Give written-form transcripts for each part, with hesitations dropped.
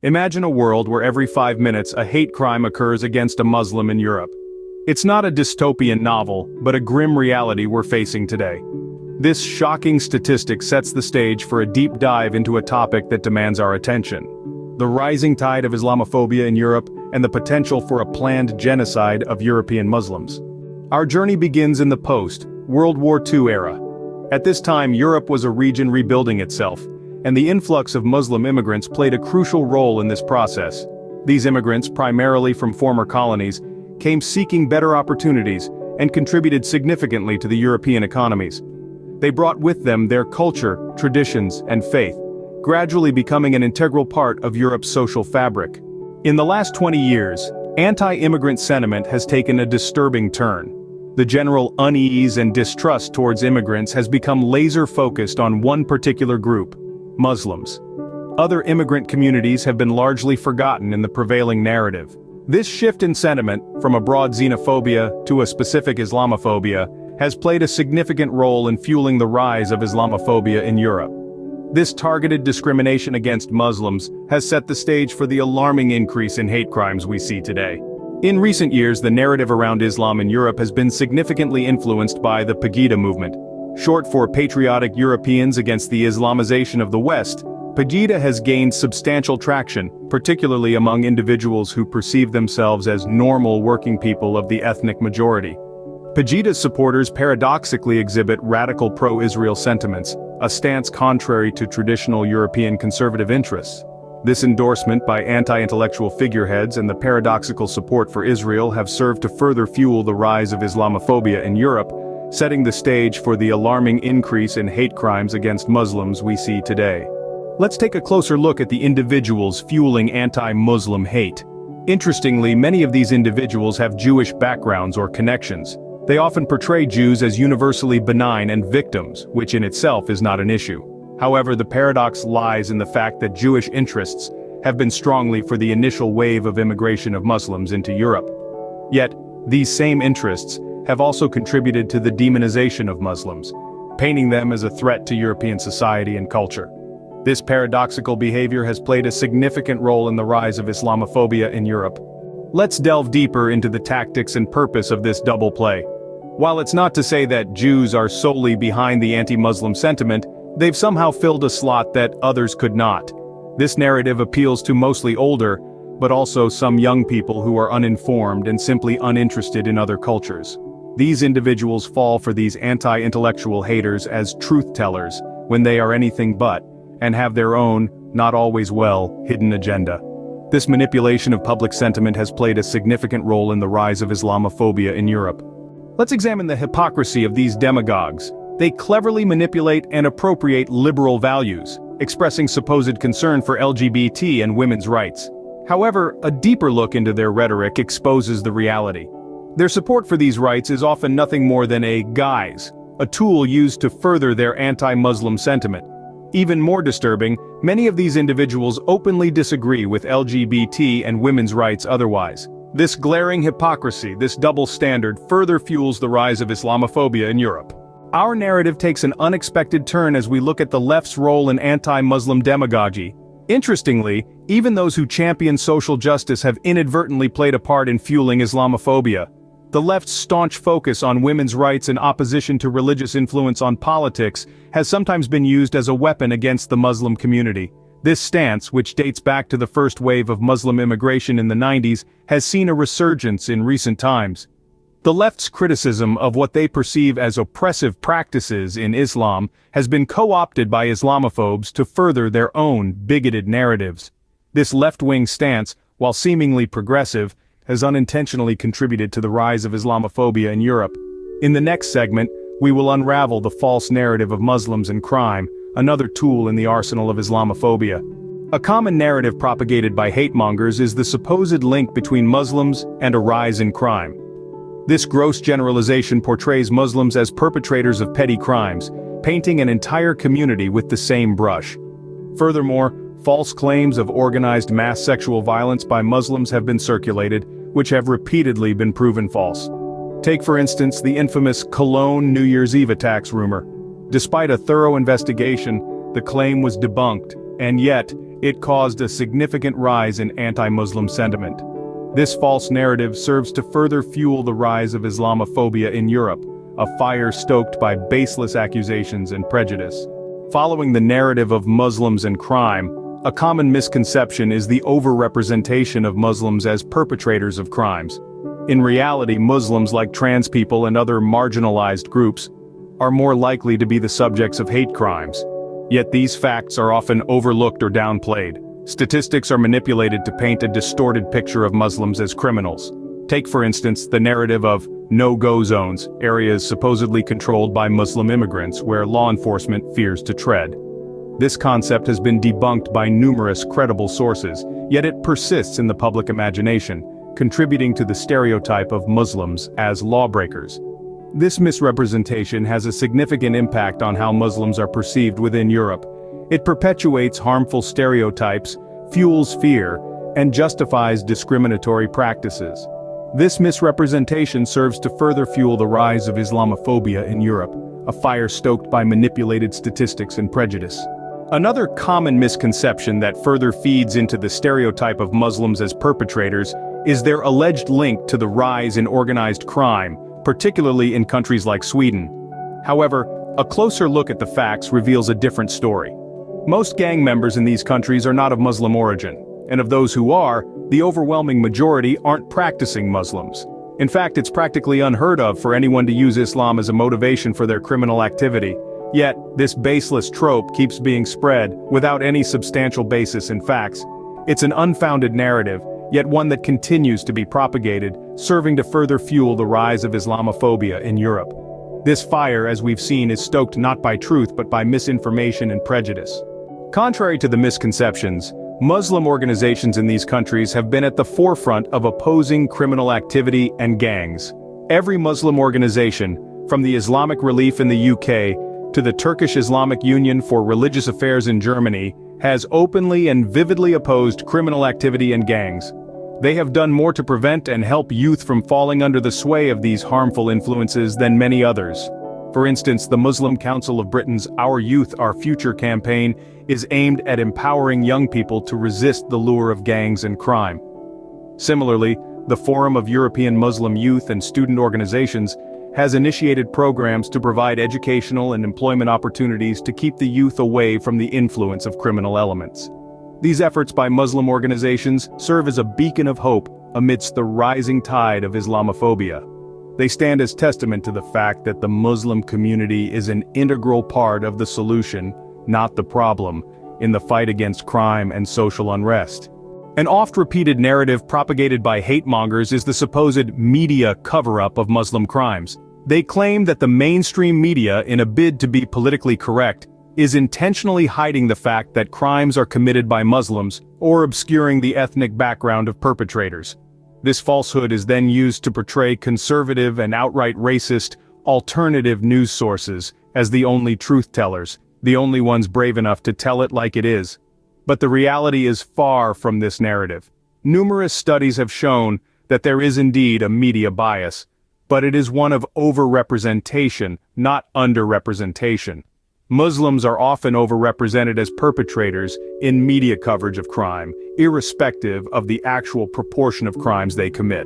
Imagine a world where every 5 minutes a hate crime occurs against a Muslim in Europe. It's not a dystopian novel, but a grim reality we're facing today. This shocking statistic sets the stage for a deep dive into a topic that demands our attention: the rising tide of Islamophobia in Europe and the potential for a planned genocide of European Muslims. Our journey begins in the post-World War II era. At this time, Europe was a region rebuilding itself, and the influx of Muslim immigrants played a crucial role in this process. These immigrants, primarily from former colonies, came seeking better opportunities and contributed significantly to the European economies. They brought with them their culture, traditions, and faith, gradually becoming an integral part of Europe's social fabric. In the last 20 years, anti-immigrant sentiment has taken a disturbing turn. The general unease and distrust towards immigrants has become laser-focused on one particular group: Muslims. Other immigrant communities have been largely forgotten in the prevailing narrative. This shift in sentiment, from a broad xenophobia to a specific Islamophobia, has played a significant role in fueling the rise of Islamophobia in Europe. This targeted discrimination against Muslims has set the stage for the alarming increase in hate crimes we see today. In recent years, the narrative around Islam in Europe has been significantly influenced by the Pegida movement. Short for Patriotic Europeans Against the Islamization of the West, Pegida has gained substantial traction, particularly among individuals who perceive themselves as normal working people of the ethnic majority. Pegida's supporters paradoxically exhibit radical pro-Israel sentiments, a stance contrary to traditional European conservative interests. This endorsement by anti-intellectual figureheads and the paradoxical support for Israel have served to further fuel the rise of Islamophobia in Europe, setting the stage for the alarming increase in hate crimes against Muslims we see today. Let's take a closer look at the individuals fueling anti-Muslim hate. Interestingly, many of these individuals have Jewish backgrounds or connections. They often portray Jews as universally benign and victims, which in itself is not an issue. However, the paradox lies in the fact that Jewish interests have been strongly for the initial wave of immigration of Muslims into Europe. Yet, these same interests have also contributed to the demonization of Muslims, painting them as a threat to European society and culture. This paradoxical behavior has played a significant role in the rise of Islamophobia in Europe. Let's delve deeper into the tactics and purpose of this double play. While it's not to say that Jews are solely behind the anti-Muslim sentiment, they've somehow filled a slot that others could not. This narrative appeals to mostly older, but also some young people who are uninformed and simply uninterested in other cultures. These individuals fall for these anti-intellectual haters as truth-tellers, when they are anything but, and have their own, not always well, hidden agenda. This manipulation of public sentiment has played a significant role in the rise of Islamophobia in Europe. Let's examine the hypocrisy of these demagogues. They cleverly manipulate and appropriate liberal values, expressing supposed concern for LGBT and women's rights. However, a deeper look into their rhetoric exposes the reality. Their support for these rights is often nothing more than a guise, a tool used to further their anti-Muslim sentiment. Even more disturbing, many of these individuals openly disagree with LGBT and women's rights otherwise. This glaring hypocrisy, this double standard, further fuels the rise of Islamophobia in Europe. Our narrative takes an unexpected turn as we look at the left's role in anti-Muslim demagogy. Interestingly, even those who champion social justice have inadvertently played a part in fueling Islamophobia. The left's staunch focus on women's rights and opposition to religious influence on politics has sometimes been used as a weapon against the Muslim community. This stance, which dates back to the first wave of Muslim immigration in the 90s, has seen a resurgence in recent times. The left's criticism of what they perceive as oppressive practices in Islam has been co-opted by Islamophobes to further their own bigoted narratives. This left-wing stance, while seemingly progressive, has unintentionally contributed to the rise of Islamophobia in Europe. In the next segment, we will unravel the false narrative of Muslims and crime, another tool in the arsenal of Islamophobia. A common narrative propagated by hate-mongers is the supposed link between Muslims and a rise in crime. This gross generalization portrays Muslims as perpetrators of petty crimes, painting an entire community with the same brush. Furthermore, false claims of organized mass sexual violence by Muslims have been circulated, which have repeatedly been proven false. Take for instance the infamous Cologne New Year's Eve attacks rumor. Despite a thorough investigation, the claim was debunked, and yet, it caused a significant rise in anti-Muslim sentiment. This false narrative serves to further fuel the rise of Islamophobia in Europe, a fire stoked by baseless accusations and prejudice. Following the narrative of Muslims and crime, a common misconception is the overrepresentation of Muslims as perpetrators of crimes. In reality, Muslims, like trans people and other marginalized groups, are more likely to be the subjects of hate crimes. Yet these facts are often overlooked or downplayed. Statistics are manipulated to paint a distorted picture of Muslims as criminals. Take, for instance, the narrative of no-go zones, areas supposedly controlled by Muslim immigrants where law enforcement fears to tread. This concept has been debunked by numerous credible sources, yet it persists in the public imagination, contributing to the stereotype of Muslims as lawbreakers. This misrepresentation has a significant impact on how Muslims are perceived within Europe. It perpetuates harmful stereotypes, fuels fear, and justifies discriminatory practices. This misrepresentation serves to further fuel the rise of Islamophobia in Europe, a fire stoked by manipulated statistics and prejudice. Another common misconception that further feeds into the stereotype of Muslims as perpetrators is their alleged link to the rise in organized crime, particularly in countries like Sweden. However, a closer look at the facts reveals a different story. Most gang members in these countries are not of Muslim origin, and of those who are, the overwhelming majority aren't practicing Muslims. In fact, it's practically unheard of for anyone to use Islam as a motivation for their criminal activity. Yet, this baseless trope keeps being spread without any substantial basis in facts. It's an unfounded narrative, yet one that continues to be propagated, serving to further fuel the rise of Islamophobia in Europe. This fire, as we've seen, is stoked not by truth but by misinformation and prejudice. Contrary to the misconceptions, Muslim organizations in these countries have been at the forefront of opposing criminal activity and gangs. Every Muslim organization, from the Islamic Relief in the UK to the Turkish Islamic Union for Religious Affairs in Germany, has openly and vividly opposed criminal activity and gangs. They have done more to prevent and help youth from falling under the sway of these harmful influences than many others. For instance, the Muslim Council of Britain's Our Youth, Our Future campaign is aimed at empowering young people to resist the lure of gangs and crime. Similarly, the Forum of European Muslim Youth and Student Organizations has initiated programs to provide educational and employment opportunities to keep the youth away from the influence of criminal elements. These efforts by Muslim organizations serve as a beacon of hope amidst the rising tide of Islamophobia. They stand as testament to the fact that the Muslim community is an integral part of the solution, not the problem, in the fight against crime and social unrest. An oft-repeated narrative propagated by hate-mongers is the supposed media cover-up of Muslim crimes. They claim that the mainstream media, in a bid to be politically correct, is intentionally hiding the fact that crimes are committed by Muslims or obscuring the ethnic background of perpetrators. This falsehood is then used to portray conservative and outright racist, alternative news sources as the only truth-tellers, the only ones brave enough to tell it like it is. But the reality is far from this narrative. Numerous studies have shown that there is indeed a media bias, but it is one of overrepresentation, not underrepresentation. Muslims are often overrepresented as perpetrators in media coverage of crime, irrespective of the actual proportion of crimes they commit.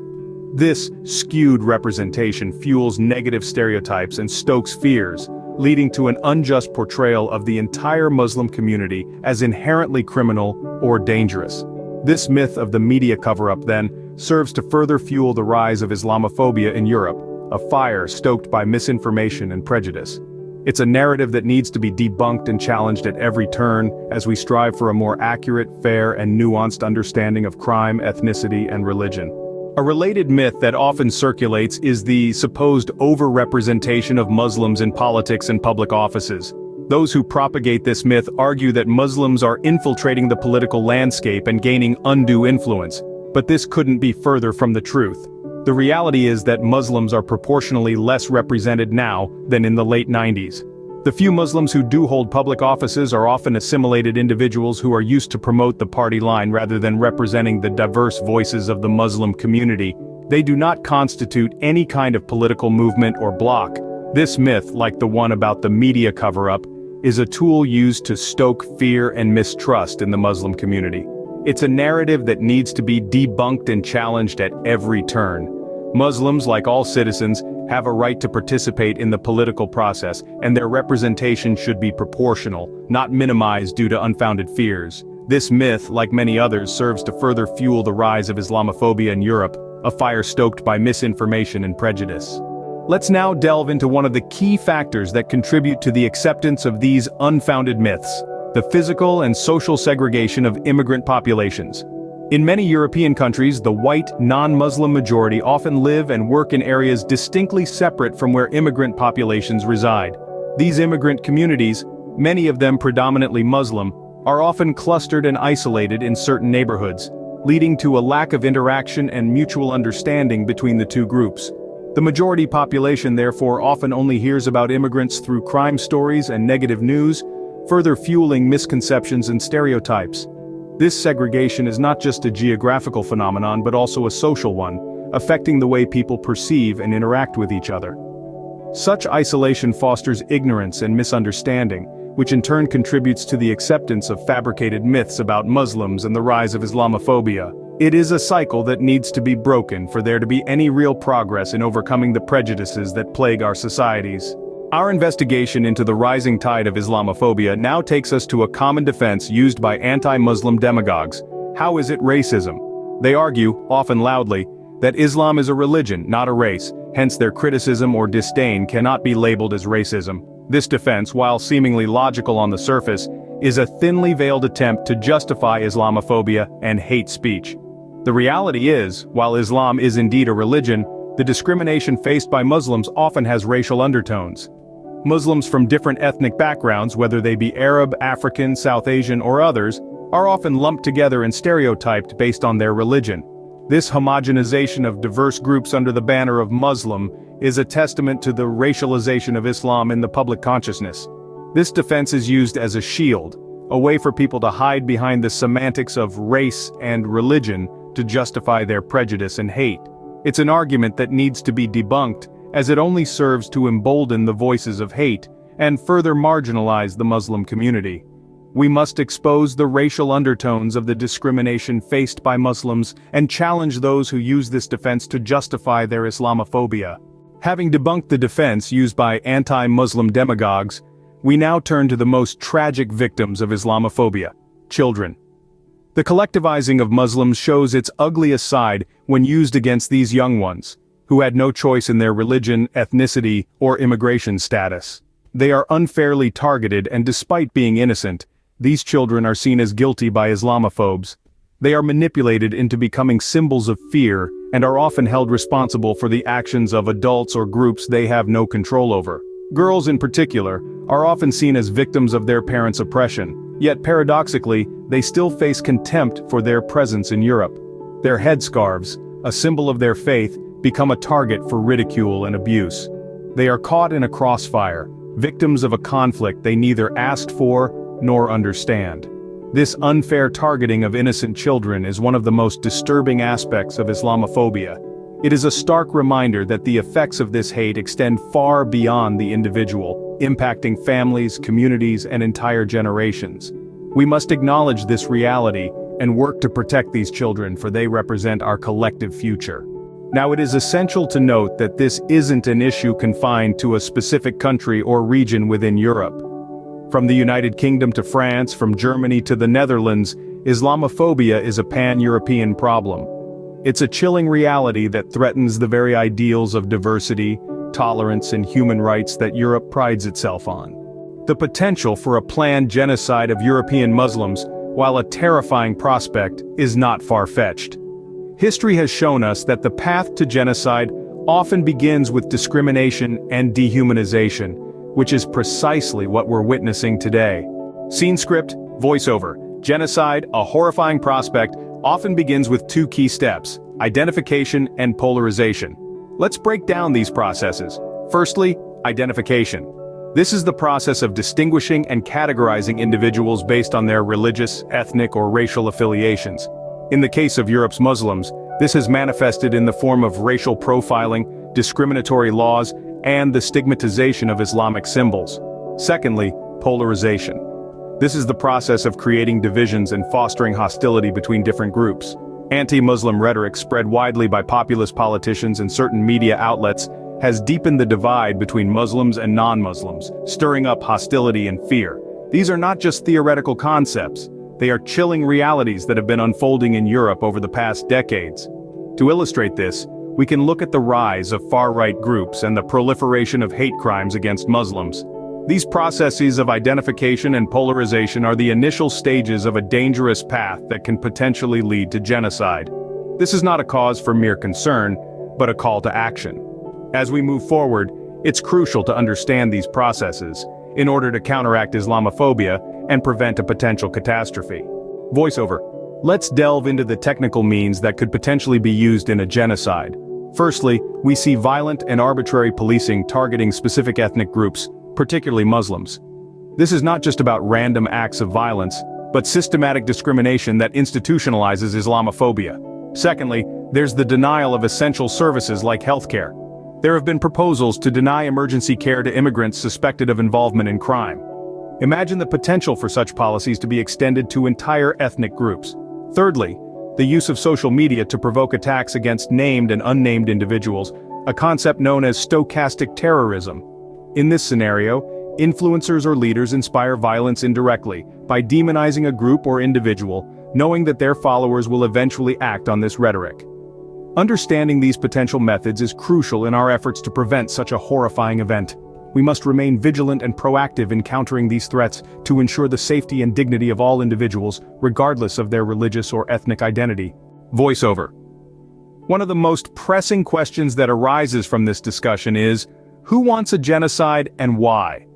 This skewed representation fuels negative stereotypes and stokes fears, leading to an unjust portrayal of the entire Muslim community as inherently criminal or dangerous. This myth of the media cover-up, then, serves to further fuel the rise of Islamophobia in Europe, a fire stoked by misinformation and prejudice. It's a narrative that needs to be debunked and challenged at every turn as we strive for a more accurate, fair, and nuanced understanding of crime, ethnicity, and religion. A related myth that often circulates is the supposed overrepresentation of Muslims in politics and public offices. Those who propagate this myth argue that Muslims are infiltrating the political landscape and gaining undue influence, but this couldn't be further from the truth. The reality is that Muslims are proportionally less represented now than in the late 90s. The few Muslims who do hold public offices are often assimilated individuals who are used to promote the party line rather than representing the diverse voices of the Muslim community. They do not constitute any kind of political movement or bloc. This myth, like the one about the media cover-up, is a tool used to stoke fear and mistrust in the Muslim community. It's a narrative that needs to be debunked and challenged at every turn. Muslims, like all citizens, have a right to participate in the political process, and their representation should be proportional, not minimized due to unfounded fears. This myth, like many others, serves to further fuel the rise of Islamophobia in Europe, a fire stoked by misinformation and prejudice. Let's now delve into one of the key factors that contribute to the acceptance of these unfounded myths: the physical and social segregation of immigrant populations. In many European countries, the white, non-Muslim majority often live and work in areas distinctly separate from where immigrant populations reside. These immigrant communities, many of them predominantly Muslim, are often clustered and isolated in certain neighborhoods, leading to a lack of interaction and mutual understanding between the two groups. The majority population therefore often only hears about immigrants through crime stories and negative news, further fueling misconceptions and stereotypes. This segregation is not just a geographical phenomenon but also a social one, affecting the way people perceive and interact with each other. Such isolation fosters ignorance and misunderstanding, which in turn contributes to the acceptance of fabricated myths about Muslims and the rise of Islamophobia. It is a cycle that needs to be broken for there to be any real progress in overcoming the prejudices that plague our societies. Our investigation into the rising tide of Islamophobia now takes us to a common defense used by anti-Muslim demagogues. How is it racism? They argue, often loudly, that Islam is a religion, not a race, hence their criticism or disdain cannot be labeled as racism. This defense, while seemingly logical on the surface, is a thinly veiled attempt to justify Islamophobia and hate speech. The reality is, while Islam is indeed a religion, the discrimination faced by Muslims often has racial undertones. Muslims from different ethnic backgrounds, whether they be Arab, African, South Asian, or others, are often lumped together and stereotyped based on their religion. This homogenization of diverse groups under the banner of Muslim is a testament to the racialization of Islam in the public consciousness. This defense is used as a shield, a way for people to hide behind the semantics of race and religion to justify their prejudice and hate. It's an argument that needs to be debunked, as it only serves to embolden the voices of hate and further marginalize the Muslim community. We must expose the racial undertones of the discrimination faced by Muslims and challenge those who use this defense to justify their Islamophobia. Having debunked the defense used by anti-Muslim demagogues, we now turn to the most tragic victims of Islamophobia: children. The collectivizing of Muslims shows its ugliest side when used against these young ones, who had no choice in their religion, ethnicity, or immigration status. They are unfairly targeted, and despite being innocent, these children are seen as guilty by Islamophobes. They are manipulated into becoming symbols of fear and are often held responsible for the actions of adults or groups they have no control over. Girls in particular are often seen as victims of their parents' oppression, yet paradoxically, they still face contempt for their presence in Europe. Their headscarves, a symbol of their faith, become a target for ridicule and abuse. They are caught in a crossfire, victims of a conflict they neither asked for nor understand. This unfair targeting of innocent children is one of the most disturbing aspects of Islamophobia. It is a stark reminder that the effects of this hate extend far beyond the individual, impacting families, communities, and entire generations. We must acknowledge this reality and work to protect these children, for they represent our collective future. Now, it is essential to note that this isn't an issue confined to a specific country or region within Europe. From the United Kingdom to France, from Germany to the Netherlands, Islamophobia is a pan-European problem. It's a chilling reality that threatens the very ideals of diversity, tolerance, and human rights that Europe prides itself on. The potential for a planned genocide of European Muslims, while a terrifying prospect, is not far-fetched. History has shown us that the path to genocide often begins with discrimination and dehumanization, which is precisely what we're witnessing today. Scene script, voiceover. Genocide, a horrifying prospect, often begins with two key steps: identification and polarization. Let's break down these processes. Firstly, identification. This is the process of distinguishing and categorizing individuals based on their religious, ethnic, or racial affiliations. In the case of Europe's Muslims, this has manifested in the form of racial profiling, discriminatory laws, and the stigmatization of Islamic symbols. Secondly, polarization. This is the process of creating divisions and fostering hostility between different groups. Anti-Muslim rhetoric spread widely by populist politicians and certain media outlets has deepened the divide between Muslims and non-Muslims, stirring up hostility and fear. These are not just theoretical concepts, they are chilling realities that have been unfolding in Europe over the past decades. To illustrate this, we can look at the rise of far-right groups and the proliferation of hate crimes against Muslims. These processes of identification and polarization are the initial stages of a dangerous path that can potentially lead to genocide. This is not a cause for mere concern, but a call to action. As we move forward, it's crucial to understand these processes in order to counteract Islamophobia and prevent a potential catastrophe. Voiceover. Let's delve into the technical means that could potentially be used in a genocide. Firstly, we see violent and arbitrary policing targeting specific ethnic groups, particularly Muslims. This is not just about random acts of violence, but systematic discrimination that institutionalizes Islamophobia. Secondly, there's the denial of essential services like healthcare. There have been proposals to deny emergency care to immigrants suspected of involvement in crime. Imagine the potential for such policies to be extended to entire ethnic groups. Thirdly, the use of social media to provoke attacks against named and unnamed individuals, a concept known as stochastic terrorism. In this scenario, influencers or leaders inspire violence indirectly by demonizing a group or individual, knowing that their followers will eventually act on this rhetoric. Understanding these potential methods is crucial in our efforts to prevent such a horrifying event. We must remain vigilant and proactive in countering these threats to ensure the safety and dignity of all individuals, regardless of their religious or ethnic identity. Voiceover. One of the most pressing questions that arises from this discussion is, who wants a genocide and why?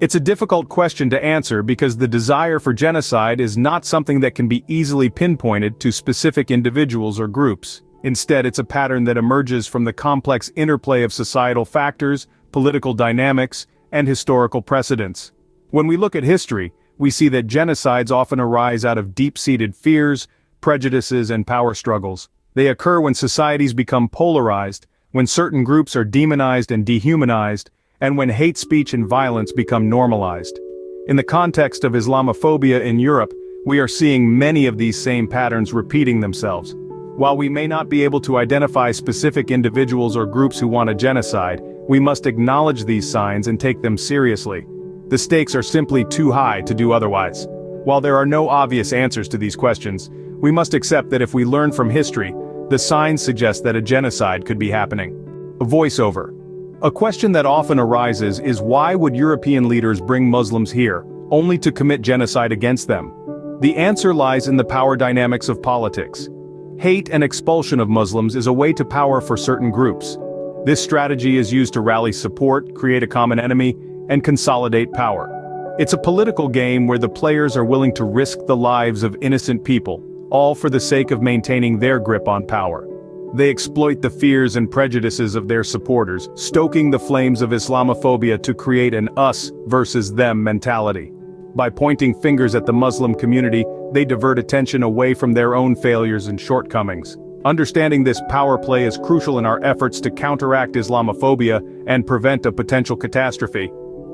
It's a difficult question to answer because the desire for genocide is not something that can be easily pinpointed to specific individuals or groups. Instead, it's a pattern that emerges from the complex interplay of societal factors, political dynamics, and historical precedents. When we look at history, we see that genocides often arise out of deep-seated fears, prejudices, and power struggles. They occur when societies become polarized, when certain groups are demonized and dehumanized, and when hate speech and violence become normalized. In the context of Islamophobia in Europe, we are seeing many of these same patterns repeating themselves. While we may not be able to identify specific individuals or groups who want a genocide, we must acknowledge these signs and take them seriously. The stakes are simply too high to do otherwise. While there are no obvious answers to these questions, we must accept that if we learn from history, the signs suggest that a genocide could be happening. A voiceover. A question that often arises is why would European leaders bring Muslims here, only to commit genocide against them? The answer lies in the power dynamics of politics. Hate and expulsion of Muslims is a way to power for certain groups. This strategy is used to rally support, create a common enemy, and consolidate power. It's a political game where the players are willing to risk the lives of innocent people, all for the sake of maintaining their grip on power. They exploit the fears and prejudices of their supporters, stoking the flames of Islamophobia to create an us versus them mentality. By pointing fingers at the Muslim community, they divert attention away from their own failures and shortcomings. Understanding this power play is crucial in our efforts to counteract Islamophobia and prevent a potential catastrophe.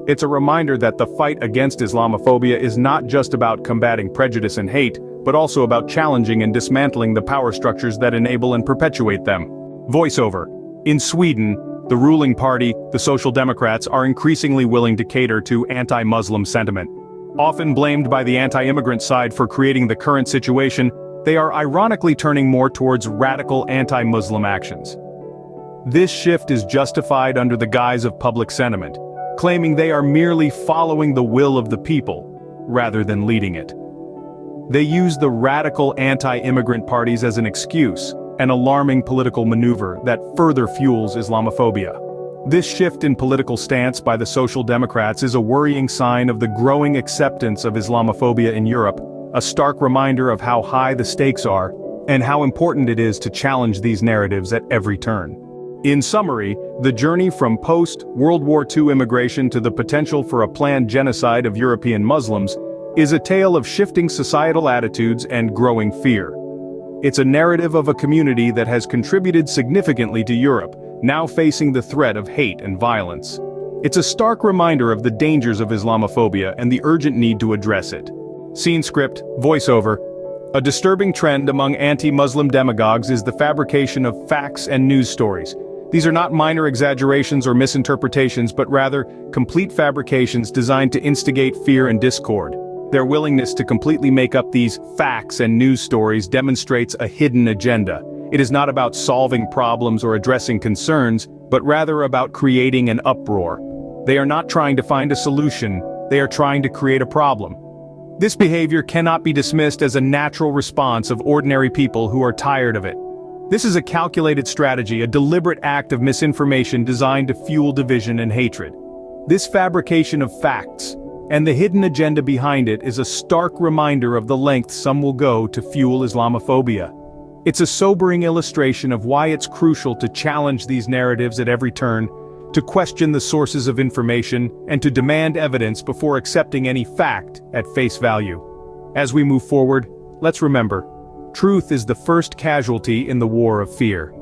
It's a reminder that the fight against Islamophobia is not just about combating prejudice and hate, but also about challenging and dismantling the power structures that enable and perpetuate them. Voiceover. In Sweden, the ruling party, the Social Democrats, are increasingly willing to cater to anti-Muslim sentiment. Often blamed by the anti-immigrant side for creating the current situation, they are ironically turning more towards radical anti-Muslim actions. This shift is justified under the guise of public sentiment, claiming they are merely following the will of the people, rather than leading it. They use the radical anti-immigrant parties as an excuse, an alarming political maneuver that further fuels Islamophobia. This shift in political stance by the Social Democrats is a worrying sign of the growing acceptance of Islamophobia in Europe, a stark reminder of how high the stakes are, and how important it is to challenge these narratives at every turn. In summary, the journey from post-World War II immigration to the potential for a planned genocide of European Muslims is a tale of shifting societal attitudes and growing fear. It's a narrative of a community that has contributed significantly to Europe, now facing the threat of hate and violence. It's a stark reminder of the dangers of Islamophobia and the urgent need to address it. Scene script, voiceover. A disturbing trend among anti-Muslim demagogues is the fabrication of facts and news stories. These are not minor exaggerations or misinterpretations, but rather complete fabrications designed to instigate fear and discord. Their willingness to completely make up these facts and news stories demonstrates a hidden agenda. It is not about solving problems or addressing concerns, but rather about creating an uproar. They are not trying to find a solution, they are trying to create a problem. This behavior cannot be dismissed as a natural response of ordinary people who are tired of it. This is a calculated strategy, a deliberate act of misinformation designed to fuel division and hatred. This fabrication of facts, and the hidden agenda behind it, is a stark reminder of the lengths some will go to fuel Islamophobia. It's a sobering illustration of why it's crucial to challenge these narratives at every turn, to question the sources of information, and to demand evidence before accepting any fact at face value. As we move forward, let's remember, truth is the first casualty in the war of fear.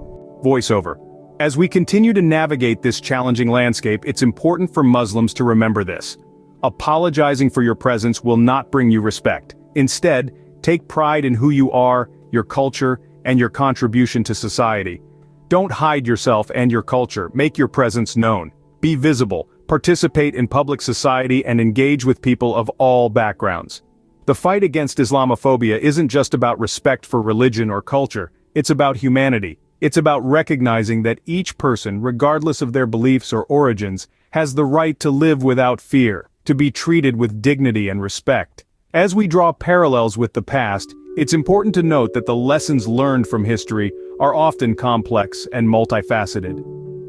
Voiceover. As we continue to navigate this challenging landscape, it's important for Muslims to remember this. Apologizing for your presence will not bring you respect. Instead, take pride in who you are, your culture, and your contribution to society. Don't hide yourself and your culture, make your presence known. Be visible, participate in public society, and engage with people of all backgrounds. The fight against Islamophobia isn't just about respect for religion or culture, it's about humanity. It's about recognizing that each person, regardless of their beliefs or origins, has the right to live without fear, to be treated with dignity and respect. As we draw parallels with the past, it's important to note that the lessons learned from history are often complex and multifaceted.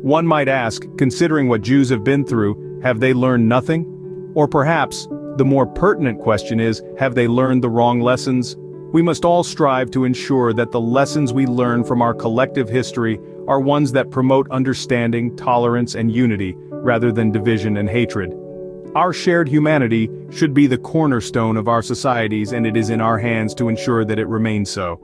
One might ask, considering what Jews have been through, have they learned nothing? Or perhaps, the more pertinent question is, have they learned the wrong lessons? We must all strive to ensure that the lessons we learn from our collective history are ones that promote understanding, tolerance, and unity, rather than division and hatred. Our shared humanity should be the cornerstone of our societies, and it is in our hands to ensure that it remains so.